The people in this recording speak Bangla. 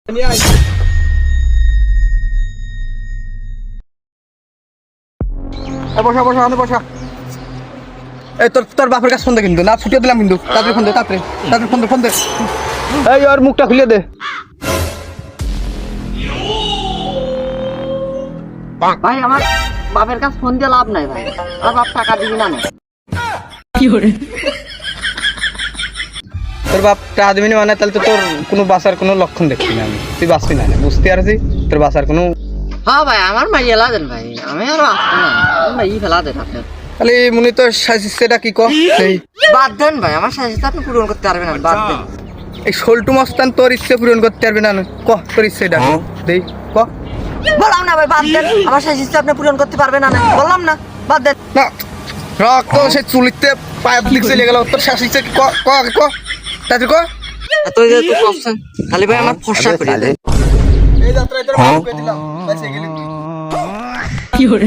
বসা বসা আমাদের বসা। এই তোর বাপের কাছে ফোন দে কিন্তু না ছুটিয়ে দিলাম কিন্তু তাড়াতাড়ি ফোন দে তাড়াতাড়ি ফোন দে এই ওর মুখটা খুলে দে। ভাই আমার বাপের কাছে ফোন দিয়ে লাভ নাই ভাই, আর বাপ টাকা দিবি না। কি করে তোর বাপ টাকা দিবি না মানে তাহলে তো তোর কোনো বাঁচার কোনো লক্ষণ দেখছি না আমি, তুই বাঁচবি না বুঝতে পারছি তোর বাঁচার কোনো। হ্যাঁ ভাই আমার মাইয়া লা দেন ভাই, আমি আরো আসবো না, মাই ফেলা দেন আপনার। তাহলে মনে তো সাজিসটা কি কর সেই বাদ দেন ভাই, আমার সাজিসটা আপনি পূরণ করতে পারবেন না, বাদ দেন। এই সল্টু মস্তান তোর ইচ্ছে পূরণ করতে পারবি না ক তোর ইচ্ছেটা দেই ক। বললাম না ভাই বাদ দেন, আমার সাজিসটা আপনি পূরণ করতে পারবেন না, বললাম না বাদ দেন। না রক্ত সে চুলিতে পাইপ লিক চলে গেল তোর শাসিছে ক ক ক তাতে ক এত যে তুই করছেন তাহলে ভাই আমার ফর্সা করে দেন। এই যাত্রায় তোর বাপ কই দিলাম বাঁচে গেলি। কি করে